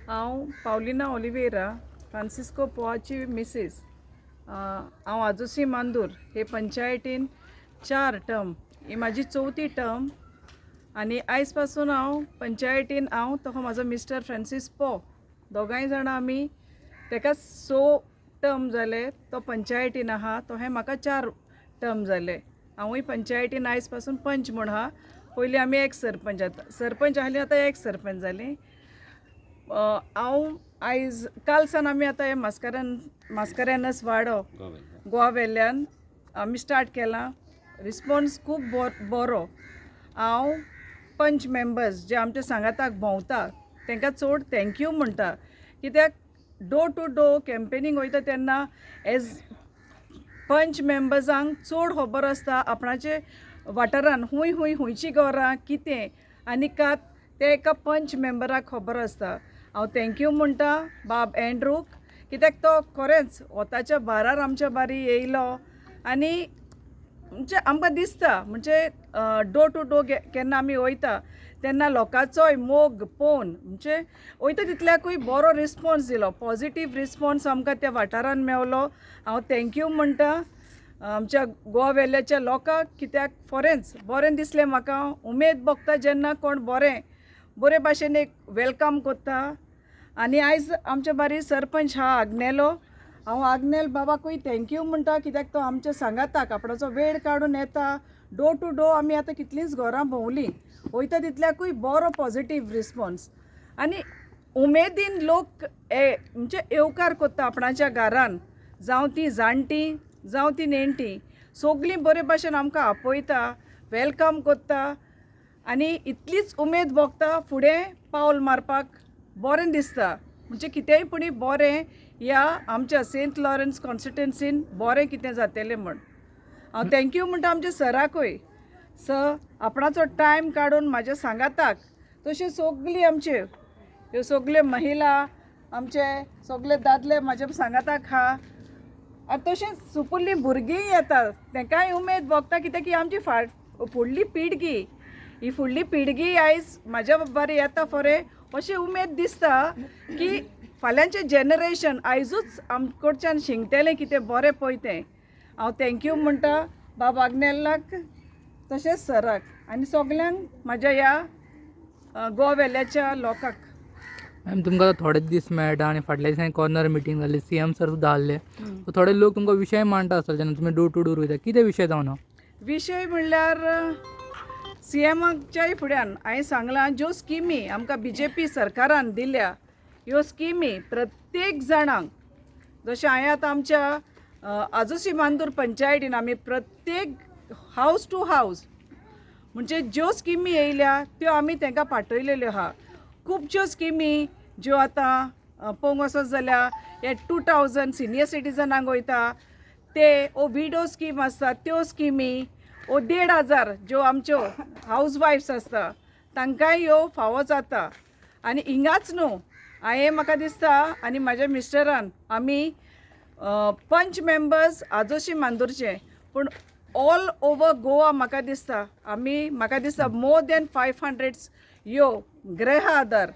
हांव Paulina Olivera Francisco पोआची Mrs. हांव आजोसी मांदूर हे पंचायतीन 4 टर्म ही म्हाजी 4थी टर्म. आनी आयज पासून हांव पंचायतीन तो म्हाजो मिस्टर फ्रांसीस पो दोगांय जाणां आमी ताका 6 टर्म जाले. तो पंचायतीन आहा तो हे म्हाका 4 टर्म जाले. हांवूय पंचायतीन आयज पासून पंच म्हूण आहा. पयलीं आमी एक सरपंच आहली, आतां एक सरपंच जालीं. हांव आयज काल सान आमी आतां हे मास्कारेनस वाडो गोवा वेल्यान आमी स्टार्ट केलां. रिस्पॉन्स खूब बरो. हांव पंच मेंबर्स जे आमच्या सांगाताक भोंवता तांकां चड थँक्यू म्हणटा, कित्याक डोर टू डोर कॅम्पेनींग वयता तेन्ना एज पंच मेंबर्सांक चड खबर आसता आपणाचे वाठारान हुंयची घरां कितें आनी कात ते एका पंच मेंबराक खबर आसता. हांव थँक्यू म्हणटा बाब एंड्रूक, कित्याक तो खरेंच वताच्या बारार आमच्या बारी येयलो. आनी म्हणजे आमकां दिसता म्हणजे डोर टू डोर केन्ना आमी वयता तेन्ना लोकांचोय मोग पळोवन म्हणजे वयता तितल्याकूय बरो रिस्पॉन्स दिलो, पॉजिटीव रिस्पॉन्स आमकां त्या वाठारान मेवलो. हांव थँक्यू म्हणटा आमच्या गोवा वेल्याच्या लोकांक, कित्याक खरेंच बरें दिसलें म्हाका. उमेद भोगता जेन्ना कोण बरे भाशेन एक वेलकम कोत्ता. आनी आयज आमच्या बारी सरपंच हा आग्नेलो. हांव आग्नेल बाबाकूय थँक्यू म्हणटा, कित्याक तो आमच्या सांगाताक आपणाचो वेळ काडून येता. डोर टू डोर आमी आतां कितलींच घरां भोंवलीं, वयता तितल्याकूय बरो पॉजिटीव रिस्पॉन्स. आनी उमेदीन लोक म्हणजे येवकार कोत्ता आपणाच्या घरान, जावं ती जाणटी जावं ती नेणटी, सगलीं बरे भाशेन आमकां आपयता, वेलकम कोत्ता. आनी इतलीच उमेद भोगता फुडें पावल मारपाक बरें दिसता. म्हणजे कितेंय पुणी बरें ह्या आमच्या सेंट लॉरन्स कॉन्स्टिट्युन्सीन बरें कितें जातलें म्हण. हांव थँक्यू म्हणटा आमच्या सराकूय. आपणाचो टायम काडून म्हाज्या सांगाताक, तशें सगलीं आमचे ह्यो सगल्यो महिला आमचे सगळे दादले म्हाज्या सांगाताक हा. आनी तशेंच सुपुल्लीं भुरगींय येता, तांकांय उमेद भोगता, कित्याक ही आमची फुडली पिळगी, ही फुडली पिळगी आयज म्हाज्या बारी येता फरें अशी उमेद दिसता की फाल्यांचें जेनरेशन आयजूच आमकडच्यान शिंगतलें कितें बरें पळय तें. हांव थँक्यू म्हणटा बाब आग्नेलाक तशेंच सराक आनी सगल्यांक म्हाज्या ह्या गोवा वेल्याच्या लोकांक. मॅम तुमकां आतां थोडेच दीस मेळटा आनी फाटल्या दिसांनी कॉर्नर मिटींग जाल्ली, CM सर सुद्दां आहले. थोडे लोक तुमकां विशय मांडटा आसतले जेन्ना तुमी डोर टू डोर वयता, कितें विशय जावन हा? विशय म्हणल्यार CMच्याय फुड्यान हांवें सांगलां, ज्यो स्किमी आमकां BJP सरकारान दिल्या ह्यो स्किमी प्रत्येक जाणांक, जशें हांवें आतां आमच्या आजोसी मांदूर पंचायतीन आमी प्रत्येक हावज टू हावज म्हणजे ज्यो स्किमी येयल्या त्यो आमी तांकां पाठयलेल्यो आहा. खुबश्यो स्किमी ज्यो आतां पळोवंक वचत जाल्यार हे 2000 सिनियर सिटिजनांक वयता ते, विडो स्कीम आसता त्यो स्किमी, 1500 ज्यो आमच्यो हावज वायफ्स आसता तांकांय ह्यो फावो जाता. आनी हिंगाच न्हू, हांवें म्हाका दिसता आनी म्हाज्या मिस्टरान आमी पंच मेंबर्स आजोशी मांदूरचे, पूण ऑल ओवर गोवा म्हाका दिसता मोर दॅन 500 ह्यो गृह आधार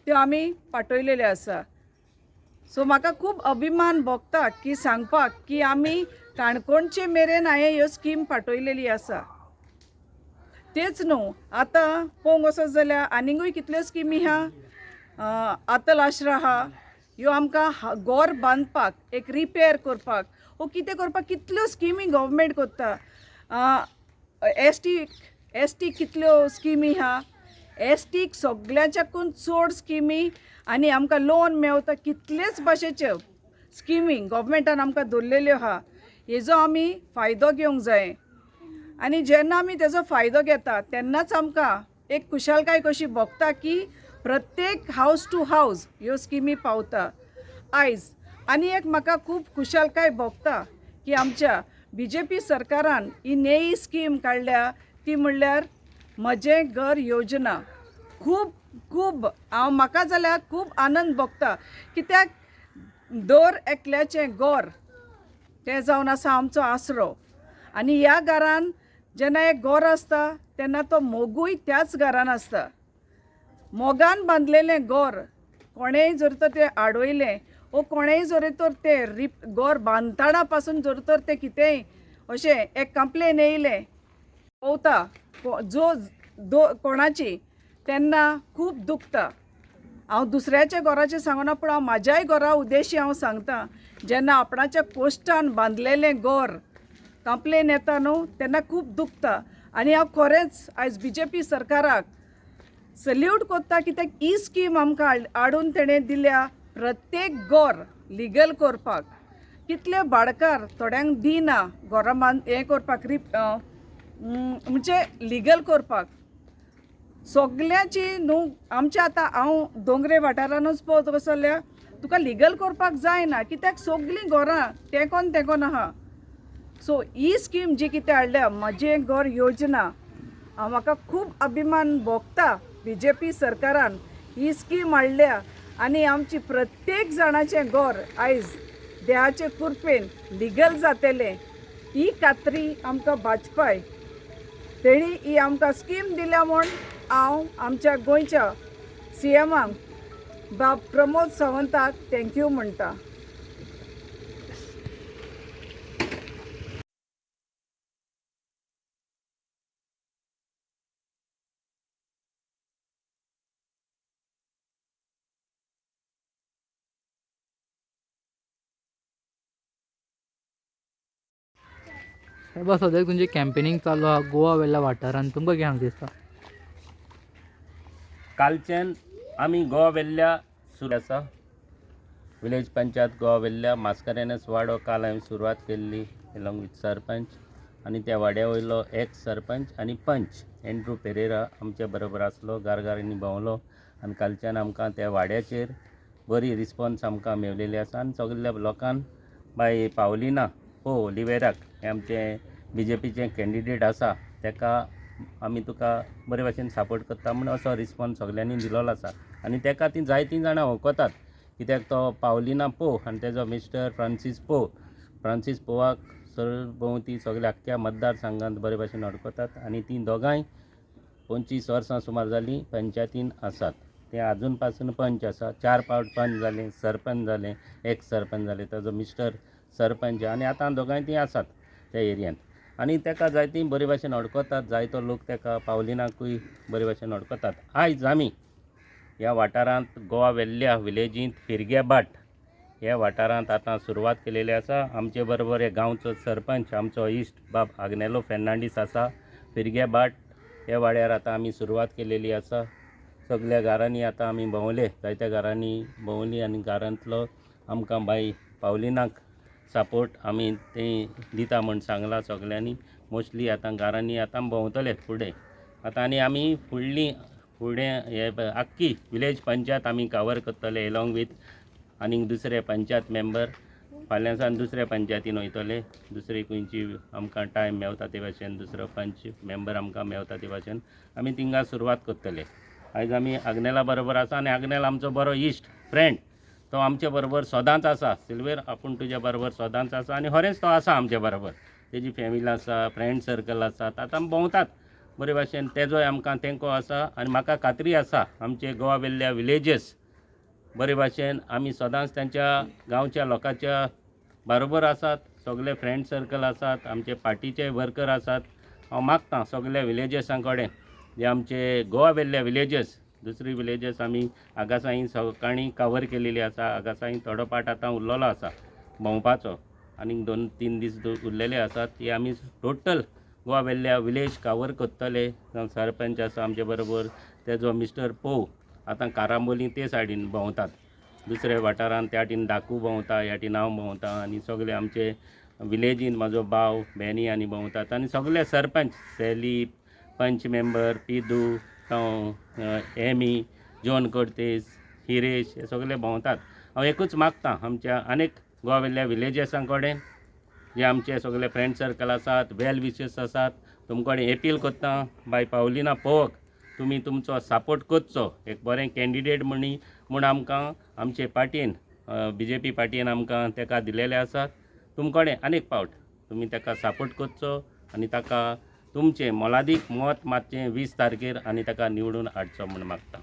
त्यो आमी पाठयलेल्यो आसा. सो म्हाका खूब अभिमान भोगता की सांगपाक की आमी काणकोणचे मेरेन हांवें ह्यो स्कीम पाठयलेली आसा. तेच न्हू, आतां पळोवंक वचत जाल्यार आनिकूय कितल्यो स्किमी आहा. अटल आश्रा आहा, ह्यो आमकां घर बांदपाक, एक रिपेर करपाक कितें करपाक कितल्यो स्किमी गव्हर्मेंट कोत्ता. एसटी कितल्यो स्किमी आहा, एसटीक सगळ्याच्याकून चड स्किमी आनी आमकां लोन मेवता कितलेच भाशेच्यो स्किमी गव्हर्मेंटान आमकां दवरलेल्यो आहा. हेजो आमी फायदो घेवंक जाय. आनी जेन्ना आमी तेजो फायदो घेता तेन्नाच आमकां एक खुशालकाय कशी भोगता की प्रत्येक हावज टू हावज ह्यो स्किमी पावता आयज. आनी एक म्हाका खूब खुशालकाय भोगता की आमच्या BJP सरकारान ही नई स्कीम काडल्या, ती म्हणल्यार म्हजें घर योजना. खूब म्हाका जाल्यार खूब आनंद भोगता, कित्याक दर एकल्याचें घर तें जावन आसा आमचो आसरो. आनी ह्या घरान जेन्ना एक घर आसता तेन्ना तो मोगूय त्याच घरान आसता. मोगान बांदलेलें घर कोणेय जर तर ते आडवयलें वो कोणेय जर तर ते घर बांदतना पासून जर तर ते कितेंय अशें एक कंप्लेन येयलें पळोवता कोणाची तेन्ना खूब दुखता. हांव दुसऱ्याच्या घराचें सांगना पूण हांव म्हाज्याय घरा उद्देशी हांव सांगता, जेन्ना आपणाच्या कोश्टान बांदलेलें घर कंप्लेन येता न्हू तेन्ना खूब दुखता. आनी हांव खरेंच आयज BJP सरकाराक सल्यूट कोत्ता, कित्याक ही स्कीम आमकां हाडून तेणें दिल्या प्रत्येक घर लिगल करपाक. कितले भाडकार थोड्यांक दिना घरां हें करपाक म्हणजे लिगल करपाक. सगळ्याची न्हू आमच्या आतां हांव दोंगरे वाठारानूच पळोवत बसल्यार तुका लिगल करपाक जायना, कित्याक सगळीं घरां तेंकोन आहा. सो ही स्कीम जी कितें हाडल्या म्हजें घर योजना, हांव म्हाका खूब अभिमान भोगता BJP सरकारान ही स्कीम हाडल्या आनी आमची प्रत्येक जाणाचें घर आयज देवाचे कृपेन लिगल जातलें. ही खात्री आमकां भाजपाय तेणी ही आमकां स्कीम दिल्या म्हूण हांव आमच्या गोंयच्या CMाक बाब प्रमोद सावंताक थँक्यू म्हणटा. साहेबा सद्याक तुमची कॅम्पेनींग चालू आहा गोवा वेल्ल्या वाठारांत, तुमकां कितें दिसता? कालच्यान आमी गोवा वेल्ल्या सुरू आसा विलेज पंचायत गोवा वेल्ल्या मास्कारेनस वाडो. काल हांवें सुरवात केल्ली एलॉंग विथ सरपंच आनी त्या वाड्या वयलो एक्स सरपंच आनी पंच एंड्रू पेरेरा आमच्या बरोबर आसलो, गारगारांनी भोंवलो आनी कालच्यान आमकां त्या वाड्याचेर बरी रिस्पॉन्स आमकां मेवलेली आसा. आनी सगळ्या लोकांक बाय पावलिना ओलिवेराक हे आमचे BJPचे कॅन्डिडेट आसा तेका आमी तुका बरे भाशेन सपोर्ट करता म्हूण असो रिस्पॉन्स सगळ्यांनी दिलेलो आसा. आनी तेका ती जायतीं जाणां वळखतात, कित्याक तो पावलिना आनी तेजो मिस्टर फ्रांसीस पोवाक सरभोंवती सगळ्या आख्ख्या मतदारसंघांत बरे भाशेन वळखतात. आनी तीं दोगांय 25 वर्सां सुमार जालीं पंचायतीन आसात. ते आजून पासून पंच आसा, 4 फावट पंच जाले, सरपंच जाले, एक्स सरपंच जाले, ताजो मिस्टर सरपंच आनी आतां दोगांय तीं आसात त्या एरियांत. आनी तेका जायतीं बरे भाशेन वळखतात, जायतो लोक तेका पावलिनाकूय बरे भाशेन वळखतात. आयज आमी ह्या वाठारांत गोवा वेल्ल्या विलेजींत फिरग्याबाट ह्या वाठारांत आतां सुरवात केलेली आसा. आमचे बरोबर हे गांवचो सरपंच आमचो इश्ट बाब आग्नेलो फेर्नांडीस आसा. फिरग्याबाट ह्या वाड्यार आतां आमी सुरवात केलेली आसा. सगळ्या घरांनी आतां आमी भोंवले, जायत्या घरांनी भोंवली आनी घरांतलो आमकां बाई पावलिनाक सपोर्ट आमी तें दिता म्हूण सांगलां सगळ्यांनी. मोस्टली आतां घरांनी आतां भोंवतले फुडें आतां आनी आमी फुडें हे आख्खी विलेज पंचायत आमी कवर करतले एलॉंग वीथ आनीक दुसरे पंचायत मेंबर. फाल्यां सावन दुसऱ्या पंचायतीन वयतले, दुसरी खंयची आमकां टायम मेवता ते भाशेन दुसरो पंच मेंबर आमकां मेवता ते भाशेन आमी थिंगा सुरवात करतले. आयज आमी आग्नेला बरोबर आसा आनी आग्नेल आमचो बरो इश्ट फ्रेंड, तो आमचे बरोबर सदांच आसा. सिल्वेर आपूण तुज्या बरोबर सदांच आसा आनी खरेंच तो आसा आमचे बरोबर. तेजी फॅमिली आसा, फ्रेंड सर्कल आसा, आतां आमी भोंवतात बरे भाशेन. तेजोय आमकां तेंको आसा आनी म्हाका खात्री आसा आमचे गोवा वेल्ल्या विलेजीस बरे भाशेन आमी सदांच तेंच्या गांवच्या लोकांच्या बरोबर आसात. सगळे फ्रेंड सर्कल आसात, आमचे पार्टीचे वर्कर आसात. हांव मागतां सगळ्या विलेजर्सां कडेन जे आमचे गोवा वेल्ल्या विलेजर्स, दुसरी विलेजर्स आमी आगासाई सकाळीं कवर केलेली आसा. आगासाई थोडो पार्ट आतां उरलेलो आसा भोंवपाचो आनीक 2-3 दीस उरलेले आसात. ती आमी टोटल गोवा वेल्ल्या विलेज कवर करतले. सरपंच आसा आमचे बरोबर, तेजो मिस्टर पोव आतां कारांबोली ते सायडीन भोंवतात, दुसऱ्या वाठारांत त्या वाटेन दाकू भोंवता, ह्या वाटेन हांव भोंवता आनी सगळे आमचे विलेजीन म्हाजो भाव बेनी आनी भोंवतात. आनी सगळे सरपंच सेली, पंच मेंबर पिदू, एमी, जॉन कोर्तेस, हिरेश हे सगळे भोंवतात. हांव एकूच मागतां आमच्या अनेक गोवा वेल्ल्या विलेजर्सां कडेन जे आमचे सगळे फ्रेंड सर्कल आसात, वेल विशर्स आसात, तुमचे कडेन एपील करता बाय पावलिना पोवक तुमी तुमचो सपोर्ट करचो. एक बरें कॅन्डिडेट म्हूण आमकां आमचे पार्टीन BJP पार्टीन आमकां तेका दिलेले आसात. तुमचे कडेन अनेक फावट तुमी तेका सपोर्ट करचो आनी ताका तुमचें मोलादीक मत मातशें 20 तारखेर आनी ताका निवडून हाडचो म्हूण मागता.